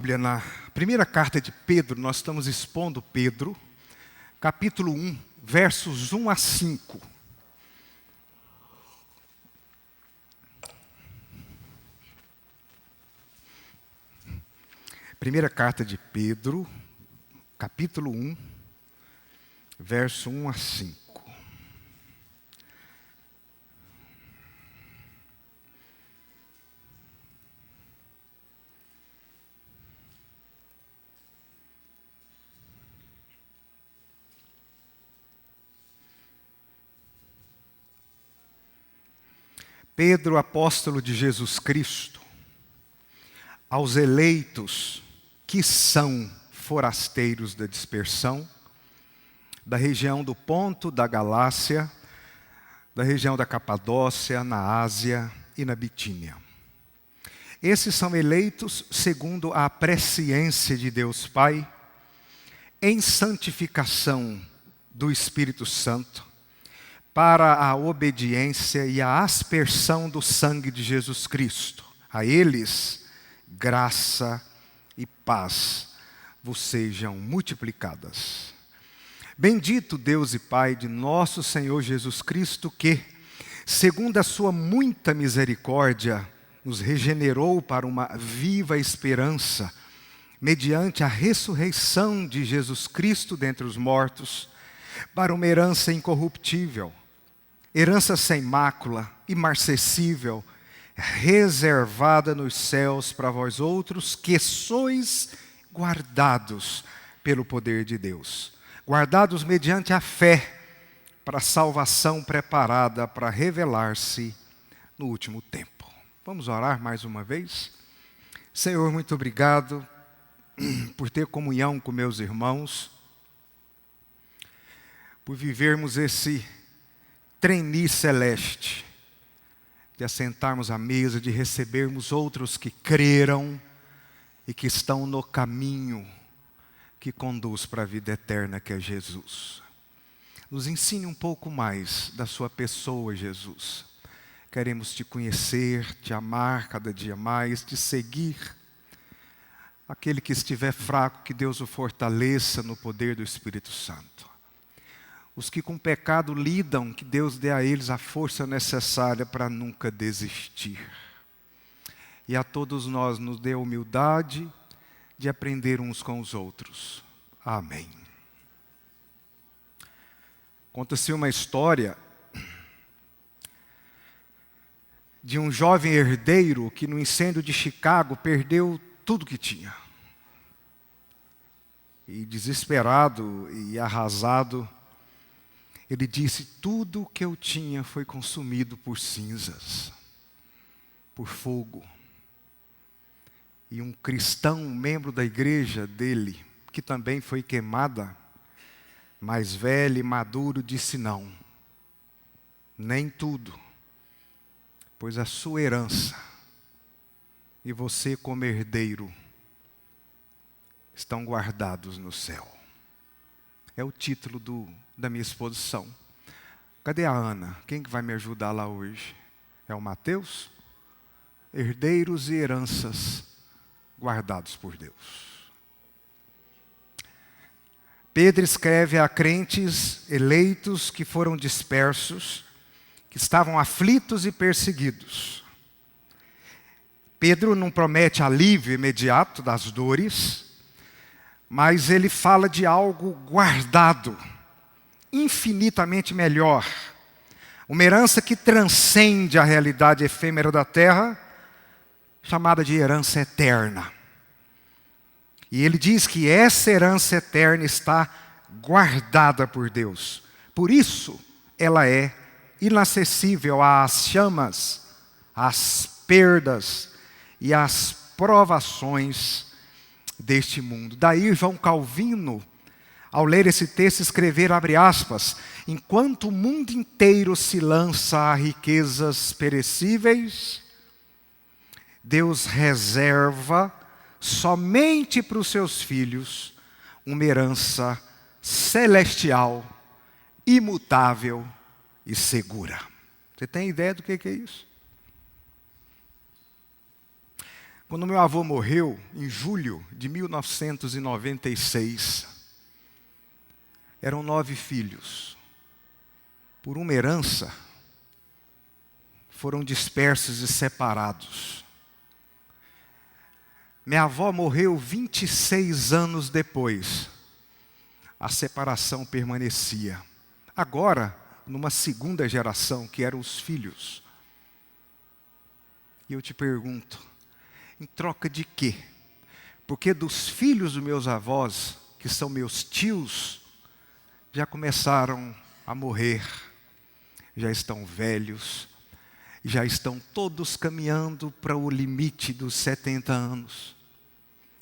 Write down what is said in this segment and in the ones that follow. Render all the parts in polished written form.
Bíblia, na primeira carta de Pedro, nós estamos expondo Pedro, capítulo 1, versos 1 a 5. Primeira carta de Pedro, capítulo 1, verso 1 a 5. Pedro, apóstolo de Jesus Cristo, aos eleitos que são forasteiros da dispersão, da região do Ponto, da Galácia, da região da Capadócia, na Ásia e na Bitínia. Esses são eleitos segundo a presciência de Deus Pai, em santificação do Espírito Santo, para a obediência e a aspersão do sangue de Jesus Cristo. A eles, graça e paz vos sejam multiplicadas. Bendito Deus e Pai de nosso Senhor Jesus Cristo, que, segundo a sua muita misericórdia, nos regenerou para uma viva esperança, mediante a ressurreição de Jesus Cristo dentre os mortos, para uma herança incorruptível, herança sem mácula, imarcessível, reservada nos céus para vós outros, que sois guardados pelo poder de Deus. Guardados mediante a fé, para a salvação preparada para revelar-se no último tempo. Vamos orar mais uma vez? Senhor, muito obrigado por ter comunhão com meus irmãos, por vivermos esse trainee celeste, de assentarmos à mesa, de recebermos outros que creram e que estão no caminho que conduz para a vida eterna, que é Jesus. Nos ensine um pouco mais da sua pessoa, Jesus. Queremos te conhecer, te amar cada dia mais, te seguir. Aquele que estiver fraco, que Deus o fortaleça no poder do Espírito Santo. Os que com pecado lidam, que Deus dê a eles a força necessária para nunca desistir. E a todos nós nos dê a humildade de aprender uns com os outros. Amém. Conta-se uma história de um jovem herdeiro que no incêndio de Chicago perdeu tudo que tinha. E desesperado e arrasado, ele disse: tudo o que eu tinha foi consumido por cinzas, por fogo. E um cristão, um membro da igreja dele, que também foi queimada, mais velho e maduro, disse: não, nem tudo, pois a sua herança e você como herdeiro estão guardados no céu. É o título da minha exposição. Cadê a Ana? Quem que vai me ajudar lá hoje? É o Mateus? Herdeiros e heranças guardados por Deus. Pedro escreve a crentes eleitos que foram dispersos, que estavam aflitos e perseguidos. Pedro não promete alívio imediato das dores, mas ele fala de algo guardado, infinitamente melhor. Uma herança que transcende a realidade efêmera da terra, chamada de herança eterna. E ele diz que essa herança eterna está guardada por Deus. Por isso, ela é inacessível às chamas, às perdas e às provações deste mundo. Daí João Calvino, ao ler esse texto, escrever, abre aspas: enquanto o mundo inteiro se lança a riquezas perecíveis, Deus reserva somente para os seus filhos uma herança celestial, imutável e segura. Você tem ideia do que é isso? Quando meu avô morreu, em julho de 1996, eram 9 filhos. Por uma herança, foram dispersos e separados. Minha avó morreu 26 anos depois. A separação permanecia. Agora, numa segunda geração, que eram os filhos. E eu te pergunto, em troca de quê? Porque dos filhos dos meus avós, que são meus tios, já começaram a morrer, já estão velhos, já estão todos caminhando para o limite dos 70 anos.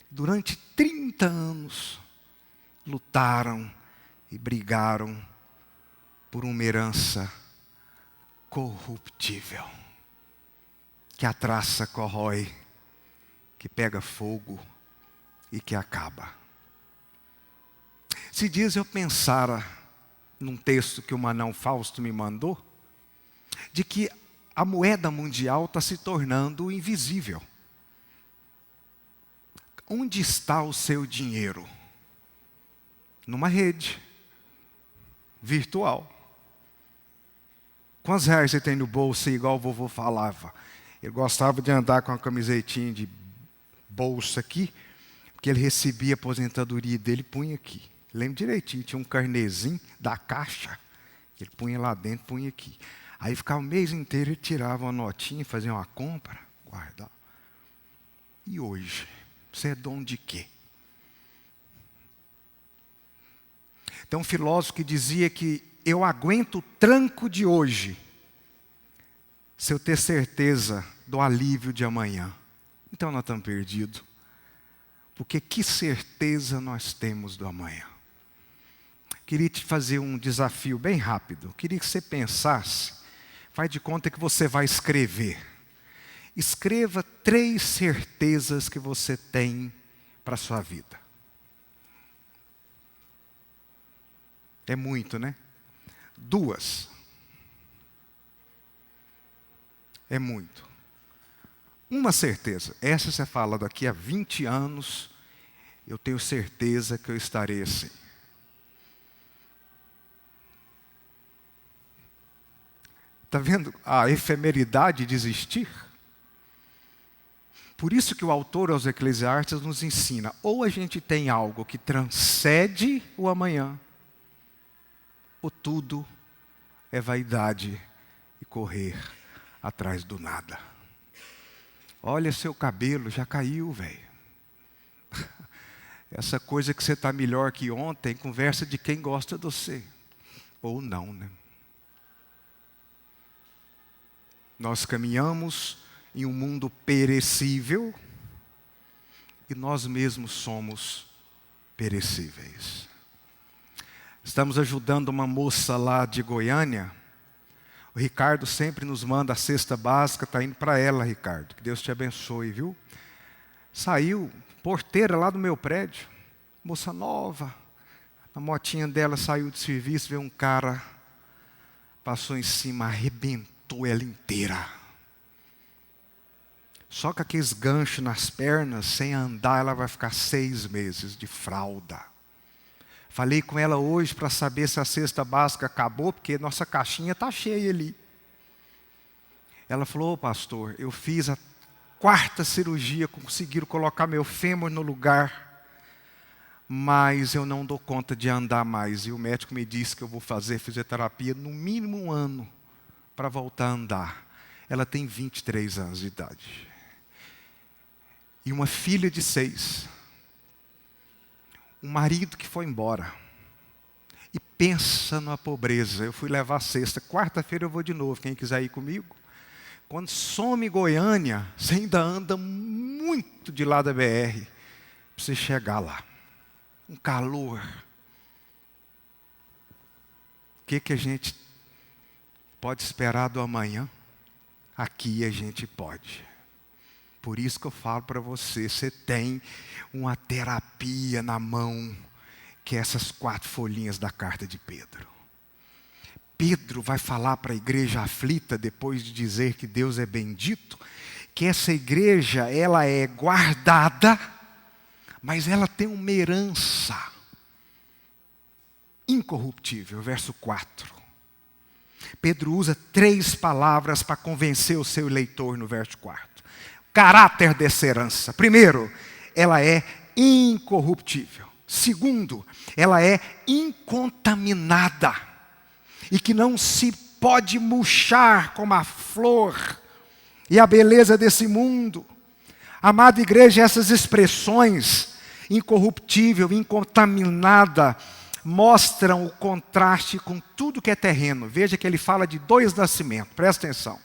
Durante 30 anos, lutaram e brigaram por uma herança corruptível, que a traça corrói, que pega fogo e que acaba. Se dias eu pensara num texto que o Manão Fausto me mandou, de que a moeda mundial está se tornando invisível. Onde está o seu dinheiro? Numa rede virtual. Quantos reais você tem no bolso, igual o vovô falava? Ele gostava de andar com uma camisetinha de bolsa aqui, porque ele recebia a aposentadoria dele e punha aqui. Lembro direitinho, tinha um carnezinho da caixa, ele punha lá dentro, punha aqui. Aí ficava o mês inteiro, ele tirava uma notinha, fazia uma compra, guardava. E hoje, você é dono de quê? Tem um filósofo que dizia que eu aguento o tranco de hoje, se eu ter certeza do alívio de amanhã. Então nós estamos perdidos. Porque que certeza nós temos do amanhã? Queria te fazer um desafio bem rápido. Queria que você pensasse, faz de conta que você vai escrever. Escreva 3 certezas que você tem para a sua vida. É muito, né? 2. É muito. Uma certeza, essa você fala, daqui a 20 anos, eu tenho certeza que eu estarei assim. Está vendo a efemeridade de existir? Por isso que o autor aos Eclesiastes nos ensina, ou a gente tem algo que transcende o amanhã, ou tudo é vaidade e correr atrás do nada. Olha, seu cabelo já caiu, velho. Essa coisa que você está melhor que ontem, conversa de quem gosta de você. Ou não, né? Nós caminhamos em um mundo perecível e nós mesmos somos perecíveis. Estamos ajudando uma moça lá de Goiânia. O Ricardo sempre nos manda a cesta básica, está indo para ela, Ricardo. Que Deus te abençoe, viu? Saiu, porteira lá do meu prédio, moça nova. A motinha dela saiu de serviço, veio um cara, passou em cima, arrebentou ela inteira. Só com aqueles ganchos nas pernas, sem andar, ela vai ficar 6 meses de fralda. Falei com ela hoje para saber se a cesta básica acabou, porque nossa caixinha está cheia ali. Ela falou, pastor, eu fiz a 4ª cirurgia, conseguiram colocar meu fêmur no lugar, mas eu não dou conta de andar mais. E o médico me disse que eu vou fazer fisioterapia no mínimo 1 ano para voltar a andar. Ela tem 23 anos de idade. E uma filha de 6. Um marido que foi embora. E pensa numa pobreza. Eu fui levar a cesta. Quarta-feira eu vou de novo. Quem quiser ir comigo? Quando some Goiânia, você ainda anda muito de lá da BR. Para você chegar lá. Um calor. O que a gente pode esperar do amanhã? Aqui a gente pode. Por isso que eu falo para você, você tem uma terapia na mão, que é essas 4 folhinhas da carta de Pedro. Pedro vai falar para a igreja aflita, depois de dizer que Deus é bendito, que essa igreja, ela é guardada, mas ela tem uma herança incorruptível. Verso 4. Pedro usa 3 palavras para convencer o seu leitor no verso 4. Caráter dessa herança. Primeiro, ela é incorruptível. Segundo, ela é incontaminada e que não se pode murchar como a flor e a beleza desse mundo. Amada igreja, essas expressões, incorruptível, incontaminada, mostram o contraste com tudo que é terreno. Veja que ele fala de 2 nascimentos, presta atenção.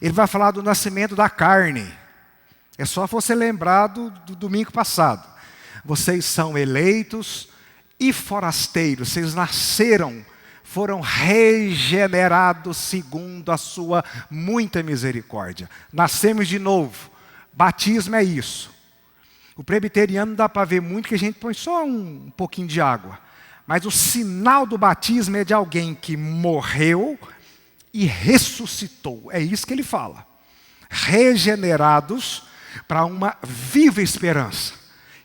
Ele vai falar do nascimento da carne. É só você lembrar do domingo passado. Vocês são eleitos e forasteiros, vocês nasceram, foram regenerados segundo a sua muita misericórdia. Nascemos de novo. Batismo é isso. O presbiteriano não dá para ver muito, que a gente põe só um pouquinho de água. Mas o sinal do batismo é de alguém que morreu e ressuscitou. É isso que ele fala. Regenerados para uma viva esperança.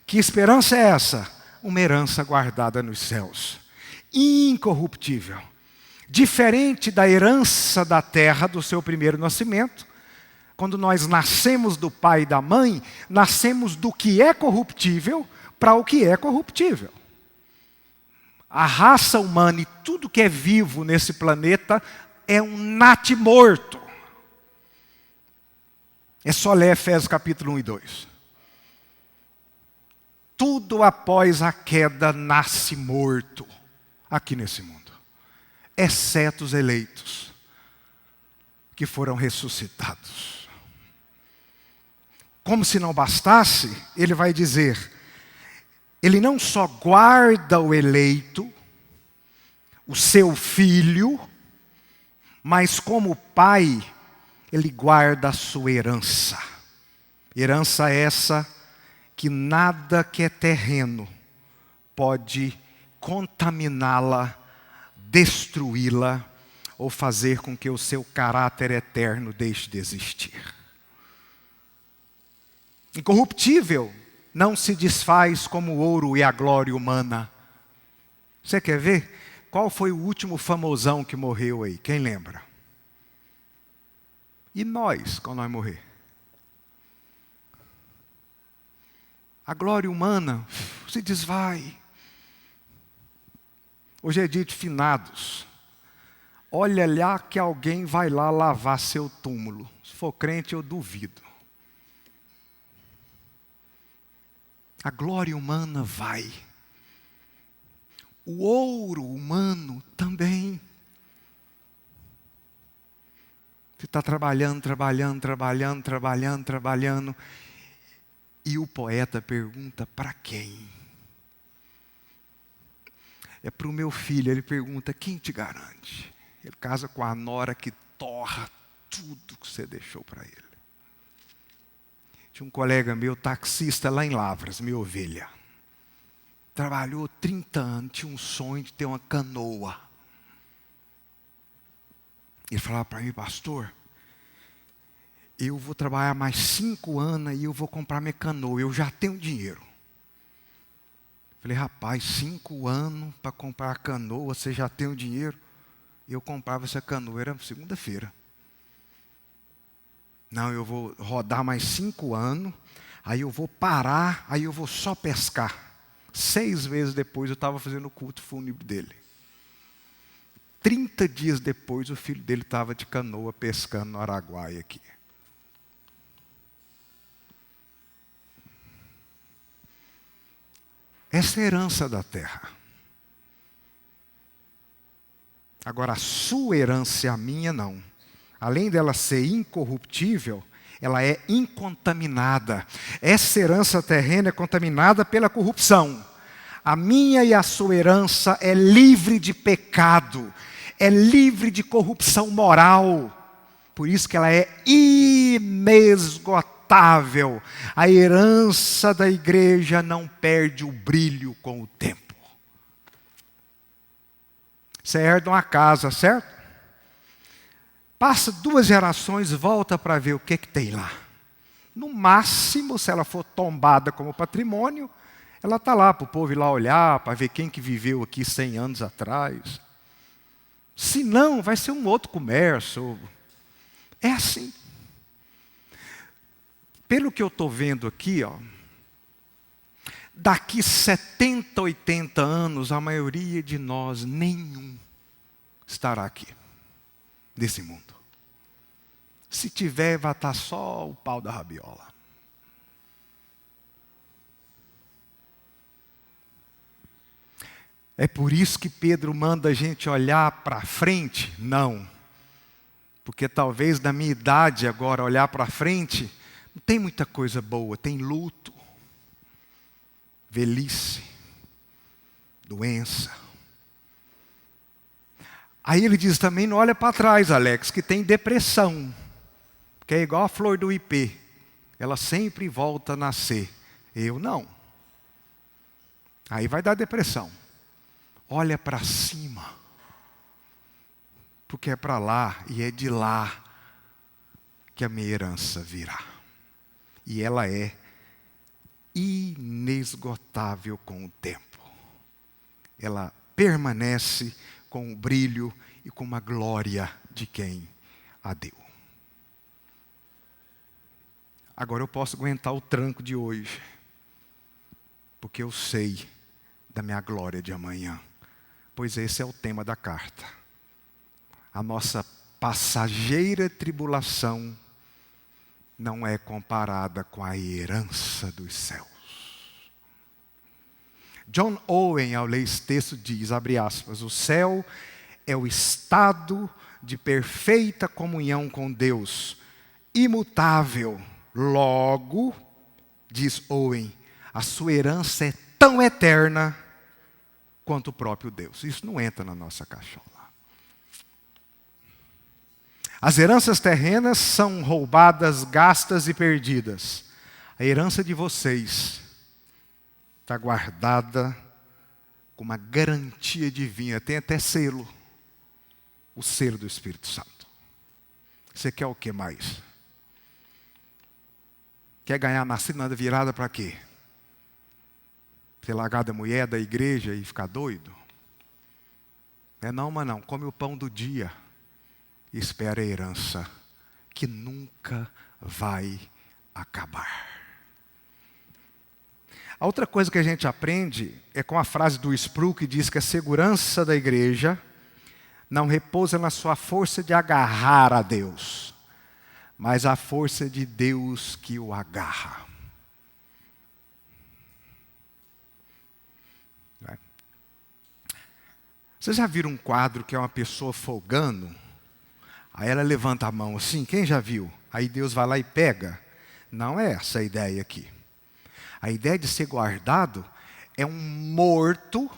Que esperança é essa? Uma herança guardada nos céus. Incorruptível. Diferente da herança da terra do seu primeiro nascimento. Quando nós nascemos do pai e da mãe, nascemos do que é corruptível para o que é corruptível. A raça humana e tudo que é vivo nesse planeta é um natimorto. É só ler Efésios capítulo 1 e 2. Tudo após a queda nasce morto aqui nesse mundo, exceto os eleitos que foram ressuscitados. Como se não bastasse, ele vai dizer, ele não só guarda o eleito, o seu filho, mas como pai, ele guarda a sua herança. Herança essa que nada que é terreno pode contaminá-la, destruí-la ou fazer com que o seu caráter eterno deixe de existir. Incorruptível não se desfaz como o ouro e a glória humana. Você quer ver? Qual foi o último famosão que morreu aí? Quem lembra? E nós, quando nós morrer? A glória humana se desvai. Hoje é dia de finados. Olha lá que alguém vai lá lavar seu túmulo. Se for crente, eu duvido. A glória humana vai. O ouro humano também. Você está trabalhando. E o poeta pergunta, para quem? É para o meu filho. Ele pergunta, quem te garante? Ele casa com a nora que torra tudo que você deixou para ele. Tinha um colega meu, taxista lá em Lavras, minha ovelha. Trabalhou 30 anos, tinha um sonho de ter uma canoa. Ele falava para mim, pastor, eu vou trabalhar mais 5 anos e eu vou comprar minha canoa, eu já tenho dinheiro. Falei, rapaz, 5 anos para comprar a canoa, você já tem o dinheiro? Eu comprava essa canoa, era segunda-feira. Não, eu vou rodar mais 5 anos, aí eu vou parar, aí eu vou só pescar. 6 meses depois eu estava fazendo o culto fúnebre dele. 30 dias depois o filho dele estava de canoa pescando no Araguaia aqui. Essa é a herança da terra. Agora, a sua herança e a minha não. Além dela ser incorruptível, ela é incontaminada. Essa herança terrena é contaminada pela corrupção. A minha e a sua herança é livre de pecado, é livre de corrupção moral. Por isso que ela é inesgotável. A herança da igreja não perde o brilho com o tempo. Você herda uma casa, certo? Passa 2 gerações, volta para ver o que tem lá. No máximo, se ela for tombada como patrimônio, ela está lá para o povo ir lá olhar, para ver quem que viveu aqui 100 anos atrás. Se não, vai ser um outro comércio. É assim. Pelo que eu estou vendo aqui, daqui 70, 80 anos, a maioria de nós, nenhum, estará aqui, nesse mundo. Se tiver, vai estar só o pau da rabiola. É por isso que Pedro manda a gente olhar para frente? Não. Porque talvez na minha idade agora, olhar para frente, não tem muita coisa boa. Tem luto, velhice, doença. Aí ele diz também, não olha para trás, Alex, que tem depressão. Que é igual a flor do ipê. Ela sempre volta a nascer. Eu não. Aí vai dar depressão. Olha para cima. Porque é para lá e é de lá que a minha herança virá. E ela é inesgotável com o tempo. Ela permanece com o brilho e com a glória de quem a deu. Agora eu posso aguentar o tranco de hoje, porque eu sei da minha glória de amanhã. Pois esse é o tema da carta. A nossa passageira tribulação não é comparada com a herança dos céus. John Owen, ao ler esse texto, diz, abre aspas, o céu é o estado de perfeita comunhão com Deus, imutável. Logo, diz Owen, a sua herança é tão eterna quanto o próprio Deus. Isso não entra na nossa caixola. As heranças terrenas são roubadas, gastas e perdidas. A herança de vocês está guardada com uma garantia divina. Tem até selo. O selo do Espírito Santo. Você quer o que mais? Quer ganhar nascido na virada para quê? Ser largar da mulher da igreja e ficar doido? Não, mas não. Come o pão do dia e espera a herança que nunca vai acabar. A outra coisa que a gente aprende é com a frase do Sproul que diz que a segurança da igreja não repousa na sua força de agarrar a Deus, mas a força de Deus que o agarra. Vocês já viram um quadro que é uma pessoa folgando? Aí ela levanta a mão assim, quem já viu? Aí Deus vai lá e pega. Não é essa a ideia aqui. A ideia de ser guardado é um morto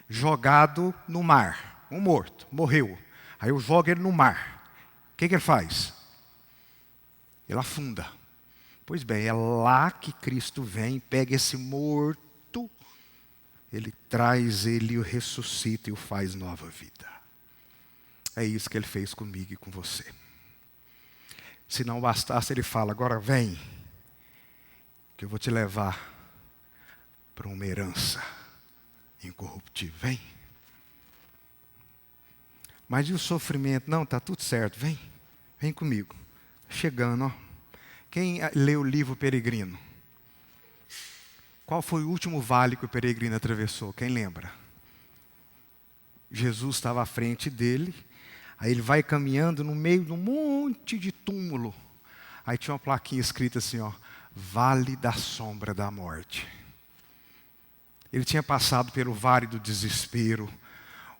jogado no mar. Um morto, morreu. Aí eu jogo ele no mar. O que ele faz? Ele afunda. Pois bem, é lá que Cristo vem, pega esse morto, Ele traz ele, o ressuscita e o faz nova vida. É isso que Ele fez comigo e com você. Se não bastasse, Ele fala, agora vem, que eu vou te levar para uma herança incorruptível. Vem. Mas e o sofrimento? Não, está tudo certo, vem. Vem comigo. Chegando, ó. Quem leu o livro Peregrino? Qual foi o último vale que o peregrino atravessou? Quem lembra? Jesus estava à frente dele, aí ele vai caminhando no meio de um monte de túmulo. Aí tinha uma plaquinha escrita assim, ó, Vale da Sombra da Morte. Ele tinha passado pelo vale do desespero,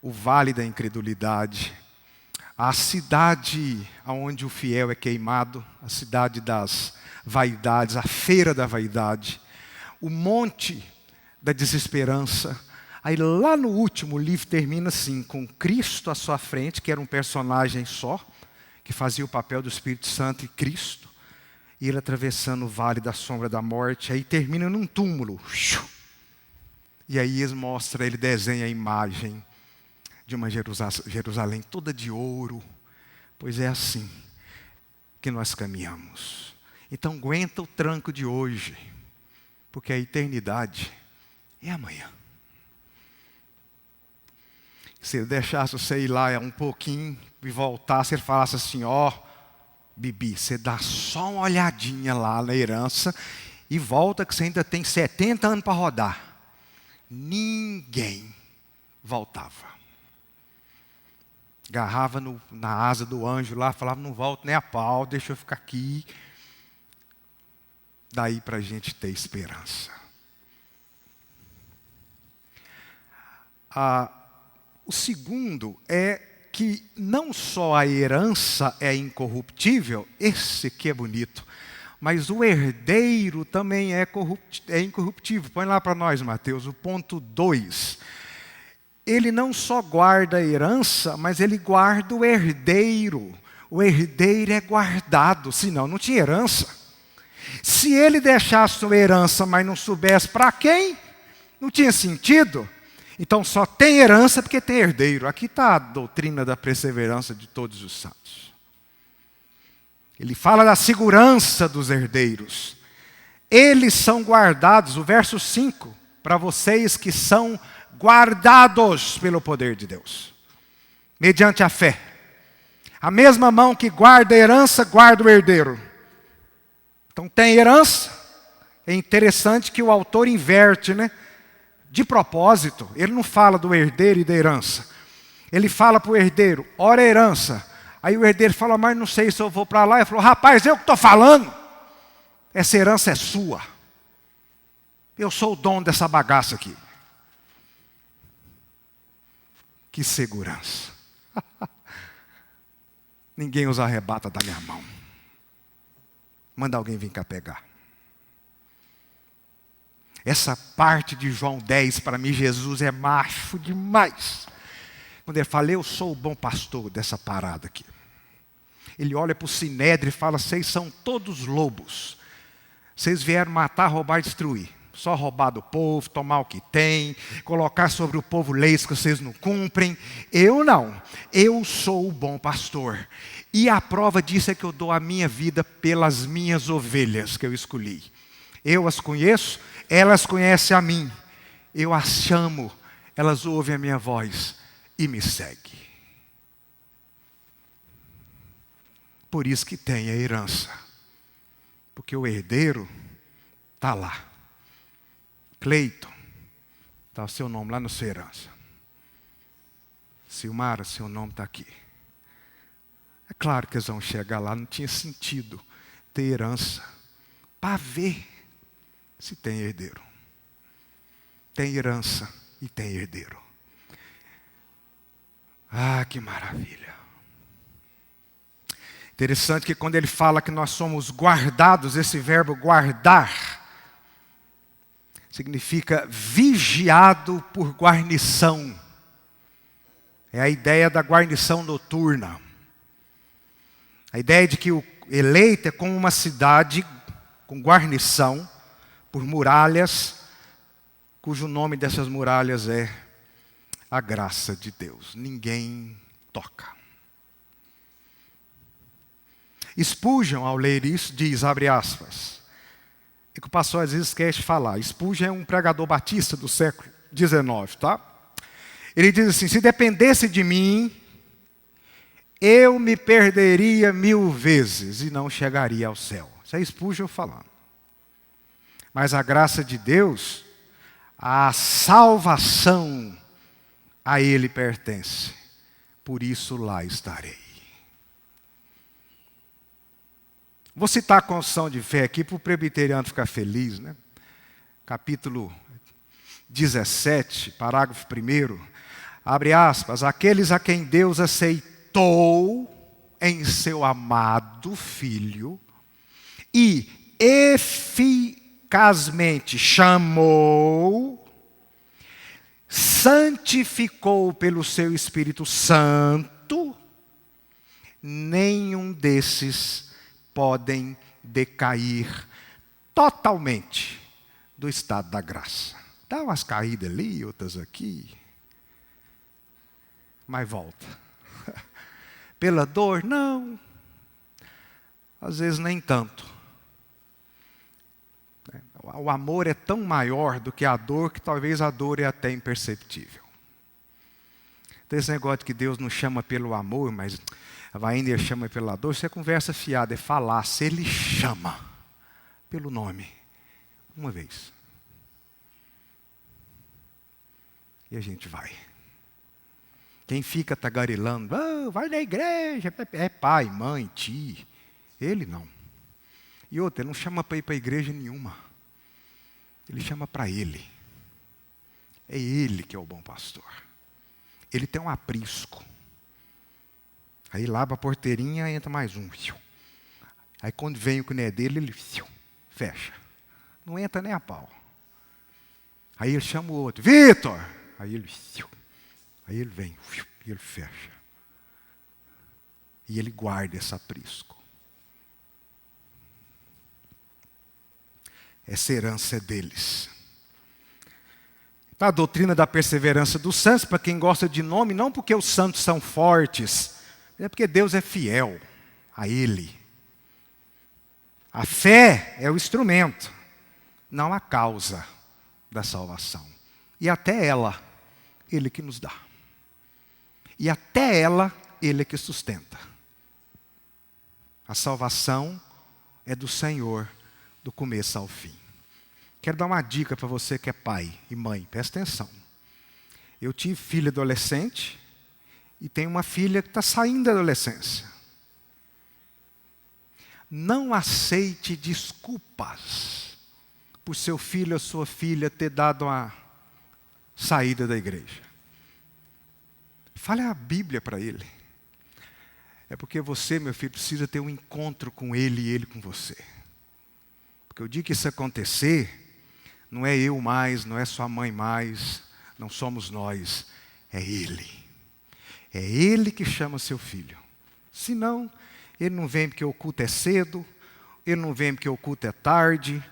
o vale da incredulidade, a cidade onde o fiel é queimado, a cidade das vaidades, a feira da vaidade, o monte da desesperança. Aí lá no último, o livro termina assim, com Cristo à sua frente, que era um personagem só, que fazia o papel do Espírito Santo e Cristo, e ele atravessando o vale da sombra da morte, aí termina num túmulo. E aí ele desenha a imagem de uma Jerusalém toda de ouro, pois é assim que nós caminhamos. Então aguenta o tranco de hoje, porque a eternidade é amanhã. Se ele deixasse você ir lá um pouquinho e voltasse, ele falasse assim, ó, Bibi, você dá só uma olhadinha lá na herança e volta que você ainda tem 70 anos para rodar. Ninguém voltava. Agarrava na asa do anjo lá, falava, não volto nem a pau, deixa eu ficar aqui. Daí para a gente ter esperança. O segundo é que não só a herança é incorruptível, esse que é bonito, mas o herdeiro também é incorruptível. Põe lá para nós, Mateus, o ponto 2. Ele não só guarda a herança, mas ele guarda o herdeiro. O herdeiro é guardado, senão não tinha herança. Se ele deixasse uma herança, mas não soubesse para quem, não tinha sentido. Então só tem herança porque tem herdeiro. Aqui está a doutrina da perseverança de todos os santos. Ele fala da segurança dos herdeiros. Eles são guardados, o verso 5, para vocês que são guardados pelo poder de Deus, mediante a fé. A mesma mão que guarda a herança, guarda o herdeiro. Então tem herança. É interessante que o autor inverte, né? De propósito, ele não fala do herdeiro e da herança. Ele fala para o herdeiro, ora a herança. Aí o herdeiro fala, mas não sei se eu vou para lá. Ele falou, rapaz, eu que estou falando. Essa herança é sua. Eu sou o dono dessa bagaça aqui. Que segurança. Ninguém os arrebata da minha mão. Manda alguém vir cá pegar. Essa parte de João 10, para mim, Jesus é macho demais. Quando ele fala, eu sou o bom pastor dessa parada aqui. Ele olha para o Sinédrio e fala, vocês são todos lobos. Vocês vieram matar, roubar e destruir. Só roubar do povo, tomar o que tem, colocar sobre o povo leis que vocês não cumprem. Eu não. Eu sou o bom pastor. E a prova disso é que eu dou a minha vida pelas minhas ovelhas que eu escolhi. Eu as conheço, elas conhecem a mim. Eu as chamo, elas ouvem a minha voz e me seguem. Por isso que tem a herança. Porque o herdeiro está lá. Cleiton, está o seu nome lá na sua herança. Silmara, seu nome está aqui. É claro que eles vão chegar lá, não tinha sentido ter herança. Para ver se tem herdeiro. Tem herança e tem herdeiro. Ah, que maravilha. Interessante que quando ele fala que nós somos guardados, esse verbo guardar significa vigiado por guarnição. É a ideia da guarnição noturna. A ideia de que o eleito é como uma cidade com guarnição por muralhas, cujo nome dessas muralhas é a graça de Deus. Ninguém toca. Spurgeon, ao ler isso, diz, abre aspas, e que o pastor às vezes esquece de falar. Spurgeon é um pregador batista do século XIX, tá? Ele diz assim, se dependesse de mim, eu me perderia 1000 vezes e não chegaria ao céu. Isso é Spurgeon falando. Mas a graça de Deus, a salvação a Ele pertence. Por isso lá estarei. Vou citar a confissão de fé aqui para o presbiteriano ficar feliz, né? Capítulo 17, parágrafo 1. Abre aspas. Aqueles a quem Deus aceitou em seu amado Filho e eficazmente chamou, santificou pelo seu Espírito Santo, nenhum desses podem decair totalmente do estado da graça. Dá umas caídas ali, outras aqui, mas volta. Pela dor? Não. Às vezes nem tanto. O amor é tão maior do que a dor, que talvez a dor é até imperceptível. Então esse negócio de que Deus não chama pelo amor, mas ainda chama pela dor, isso é conversa fiada, é falar. Se Ele chama pelo nome, uma vez. E a gente vai. Quem fica tagarelando, vai na igreja, é pai, mãe, tio. Ele não. E outra, ele não chama para ir para a igreja nenhuma. Ele chama para Ele. É Ele que é o bom pastor. Ele tem um aprisco. Aí lá para a porteirinha entra mais um. Aí quando vem o que não é dele, ele fecha. Não entra nem a pau. Aí ele chama o outro, Vitor! Aí ele vem e ele fecha. E ele guarda esse aprisco. Essa herança é deles. A doutrina da perseverança dos santos, para quem gosta de nome, não porque os santos são fortes, é porque Deus é fiel a Ele. A fé é o instrumento, não a causa da salvação. E até ela, Ele que nos dá. E até ela, Ele que sustenta. A salvação é do Senhor, do começo ao fim. Quero dar uma dica para você que é pai e mãe, presta atenção. Eu tive filha adolescente e tenho uma filha que está saindo da adolescência. Não aceite desculpas por seu filho ou sua filha ter dado uma saída da igreja. Fale a Bíblia para ele. É porque você, meu filho, precisa ter um encontro com ele e ele com você. Porque o dia que isso acontecer, não é eu mais, não é sua mãe mais, não somos nós, é Ele. É Ele que chama seu filho. Senão, ele não vem porque o culto é cedo, ele não vem porque o culto é tarde,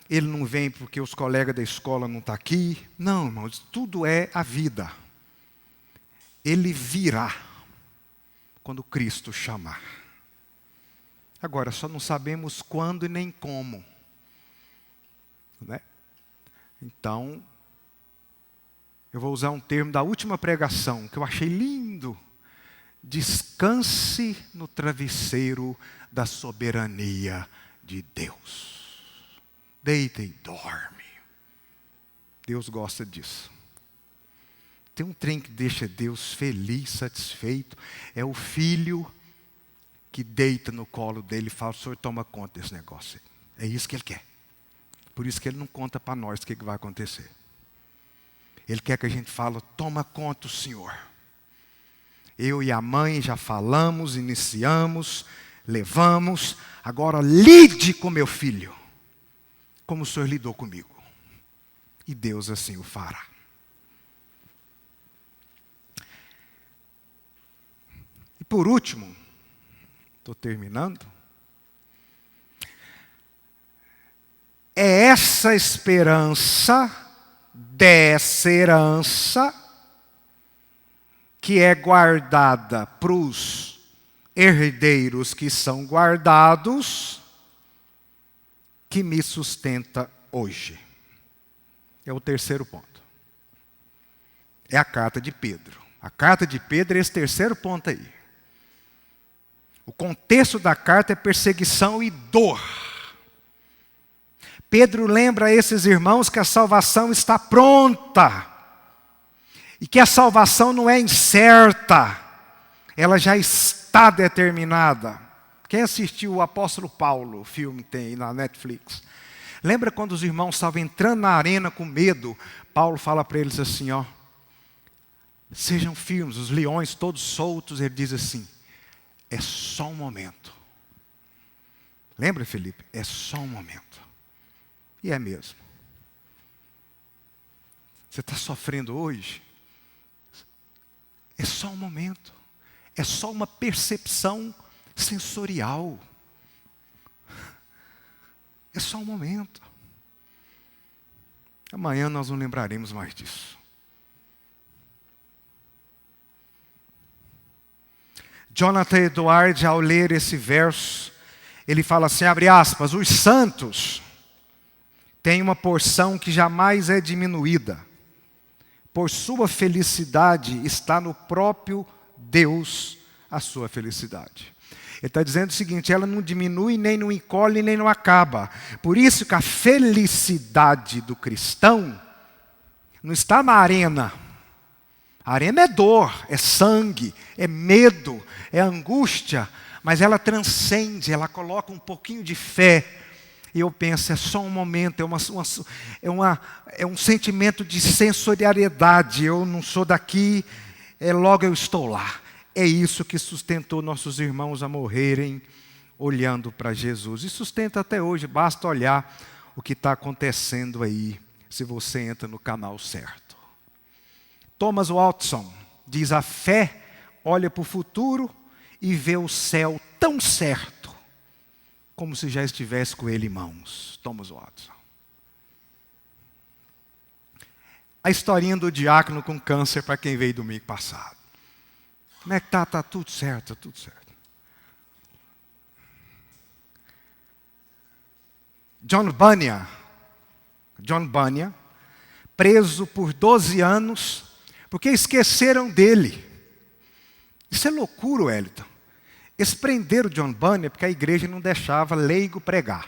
ele não vem porque os colegas da escola não estão aqui. Não, irmãos, tudo é a vida. Ele virá quando Cristo chamar. Agora, só não sabemos quando e nem como. Né? Então, eu vou usar um termo da última pregação, que eu achei lindo. Descanse no travesseiro da soberania de Deus. Deita e dorme. Deus gosta disso. Tem um trem que deixa Deus feliz, satisfeito. É o filho que deita no colo dele e fala, o Senhor toma conta desse negócio. É isso que Ele quer. Por isso que Ele não conta para nós o que vai acontecer. Ele quer que a gente fale, toma conta o Senhor. Eu e a mãe já falamos, iniciamos, levamos. Agora lide com meu filho, como o Senhor lidou comigo. E Deus assim o fará. E por último, estou terminando. É essa esperança, dessa herança, que é guardada para os herdeiros que são guardados, que me sustenta hoje. É o terceiro ponto. É a carta de Pedro. A carta de Pedro é esse terceiro ponto aí. O contexto da carta é perseguição e dor. Pedro lembra a esses irmãos que a salvação está pronta. E que a salvação não é incerta. Ela já está determinada. Quem assistiu o Apóstolo Paulo, o filme que tem aí na Netflix. Lembra quando os irmãos estavam entrando na arena com medo? Paulo fala para eles assim, ó. Sejam firmes, os leões todos soltos. Ele diz assim, é só um momento. Lembra, Felipe? É só um momento. E é mesmo. Você está sofrendo hoje? É só um momento. É só uma percepção sensorial. É só um momento. Amanhã nós não lembraremos mais disso. Jonathan Edwards, ao ler esse verso, ele fala assim, abre aspas, os santos tem uma porção que jamais é diminuída. Por sua felicidade está no próprio Deus a sua felicidade. Ele está dizendo o seguinte: ela não diminui, nem não encolhe, nem não acaba. Por isso que a felicidade do cristão não está na arena. A arena é dor, é sangue, é medo, é angústia, mas ela transcende, ela coloca um pouquinho de fé. E eu penso, é só um momento, é um sentimento de sensorialidade. Eu não sou daqui, logo eu estou lá. É isso que sustentou nossos irmãos a morrerem olhando para Jesus. E sustenta até hoje, basta olhar o que está acontecendo aí, se você entra no canal certo. Thomas Watson diz: a fé olha para o futuro e vê o céu tão certo, como se já estivesse com ele em mãos. Thomas Watson. A historinha do diácono com câncer, para quem veio domingo passado. Como é que está? Está tudo certo, tudo certo. John Bunyan, preso por 12 anos, porque esqueceram dele. Isso é loucura, Wellington. Eles prenderam John Bunyan porque a igreja não deixava leigo pregar.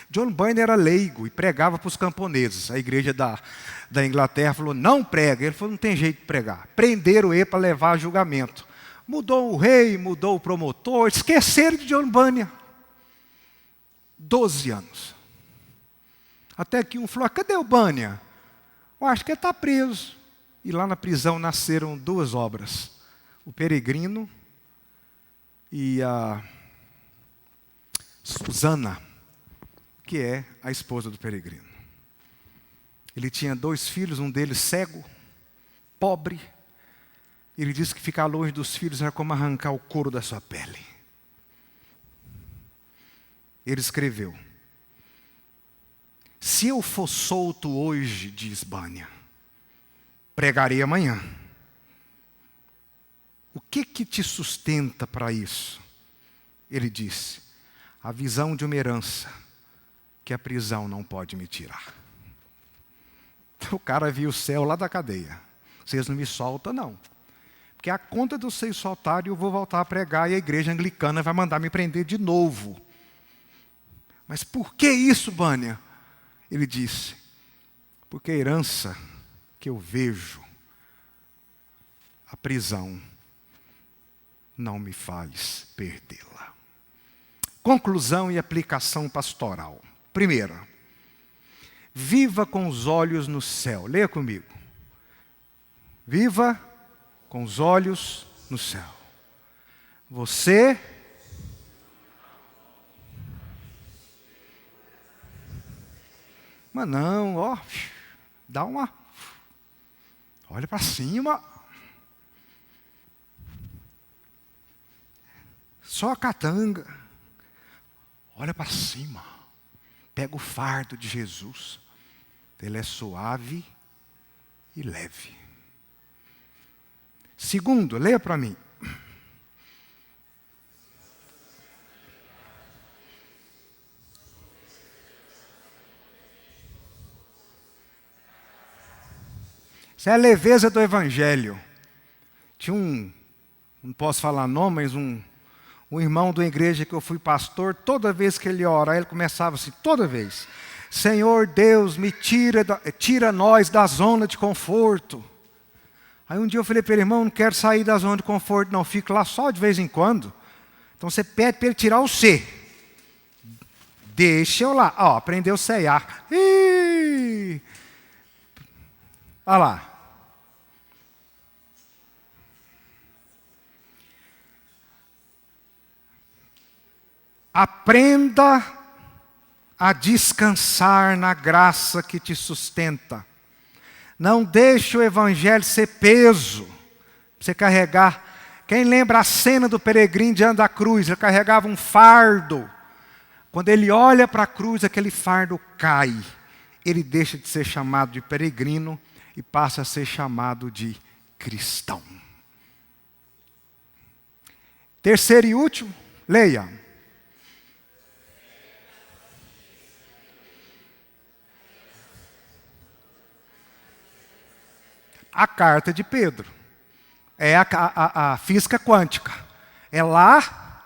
John Bunyan era leigo e pregava para os camponeses. A igreja da Inglaterra falou: não prega. Ele falou: não tem jeito de pregar. Prenderam ele para levar a julgamento. Mudou o rei, mudou o promotor, esqueceram de John Bunyan. 12 anos. Até que um falou: cadê o Bunyan? Eu acho que ele está preso. E lá na prisão nasceram 2 obras: O Peregrino e a Susana, que é a esposa do Peregrino. Ele tinha 2 filhos, um deles cego, pobre. Ele disse que ficar longe dos filhos era como arrancar o couro da sua pele. Ele escreveu: se eu for solto hoje, diz Bunyan, pregarei amanhã. O que te sustenta para isso? Ele disse: a visão de uma herança que a prisão não pode me tirar. O cara viu o céu lá da cadeia. Vocês não me soltam, não. Porque a conta de vocês soltarem, eu vou voltar a pregar e a igreja anglicana vai mandar me prender de novo. Mas por que isso, Bunyan? Ele disse: porque a herança que eu vejo, a prisão, não me faz perdê-la. Conclusão e aplicação pastoral. Primeira, viva com os olhos no céu. Leia comigo. Viva com os olhos no céu. Você mas não, ó, dá uma, olha para cima. Só a catanga. Olha para cima. Pega o fardo de Jesus. Ele é suave e leve. Segundo, leia para mim. Isso é a leveza do Evangelho. Tinha não posso falar nome, mas um irmão da igreja que eu fui pastor, toda vez que ele ora, ele começava assim, toda vez: Senhor Deus, me tira nós da zona de conforto. Aí um dia eu falei para ele: irmão, não quero sair da zona de conforto, não, fico lá só de vez em quando. Então você pede para ele tirar o C. Deixa eu lá. Ó, aprendeu a ceiar. Olha lá. Aprenda a descansar na graça que te sustenta. Não deixe o Evangelho ser peso, para você carregar. Quem lembra a cena do peregrino diante da cruz? Ele carregava um fardo. Quando ele olha para a cruz, aquele fardo cai. Ele deixa de ser chamado de peregrino e passa a ser chamado de cristão. Terceiro e último, leia. a carta de Pedro. É a física quântica. É lá,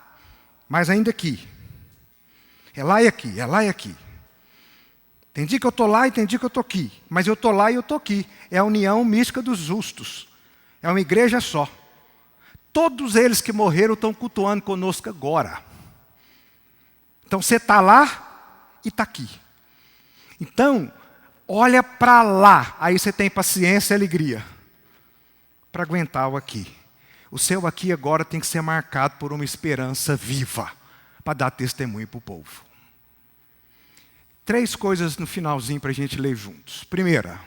mas ainda aqui. É lá e aqui, é lá e aqui. Tem dia que eu estou lá e tem dia que eu estou aqui. Mas eu estou lá e eu estou aqui. É a união mística dos justos. É uma igreja só. Todos eles que morreram estão cultuando conosco agora. Então você está lá e está aqui. Então, olha para lá. Aí você tem paciência e alegria para aguentar o aqui. O seu aqui agora tem que ser marcado por uma esperança viva para dar testemunho para o povo. 3 coisas no finalzinho para a gente ler juntos. Primeira,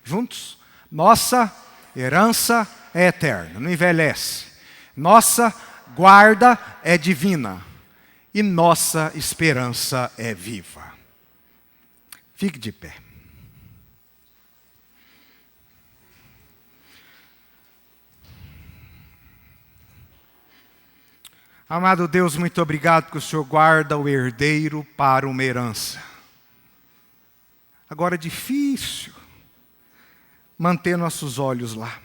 juntos, nossa herança é eterna, não envelhece. Nossa guarda é divina. E nossa esperança é viva. Fique de pé. Amado Deus, muito obrigado porque o Senhor guarda o herdeiro para uma herança. Agora é difícil manter nossos olhos lá.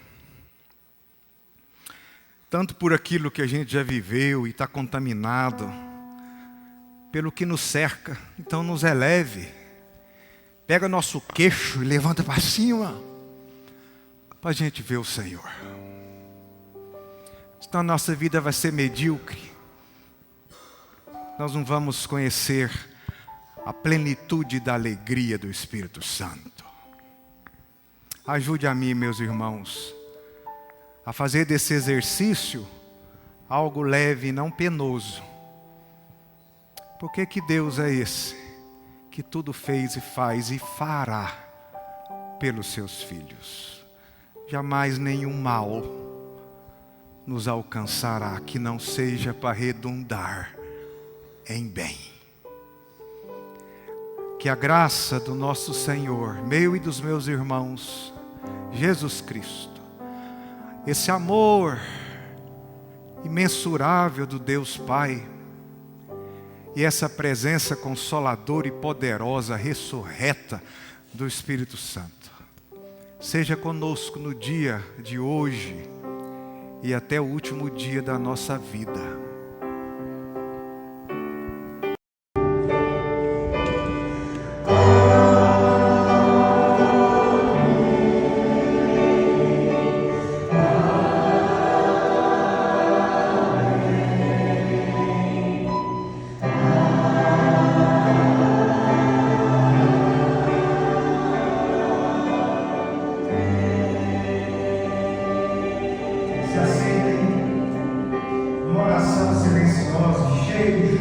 Tanto por aquilo que a gente já viveu e está contaminado, pelo que nos cerca. Então nos eleve. Pega nosso queixo e levanta para cima, para a gente ver o Senhor. Senão a nossa vida vai ser medíocre. Nós não vamos conhecer a plenitude da alegria do Espírito Santo. Ajude a mim, meus irmãos, a fazer desse exercício algo leve e não penoso. Porque que Deus é esse que tudo fez e faz e fará pelos seus filhos? Jamais nenhum mal nos alcançará que não seja para redundar em bem. Que a graça do nosso Senhor, meu e dos meus irmãos, Jesus Cristo, esse amor imensurável do Deus Pai, e essa presença consoladora e poderosa, ressurreta do Espírito Santo, seja conosco no dia de hoje e até o último dia da nossa vida. Uma oração silenciosa, cheia de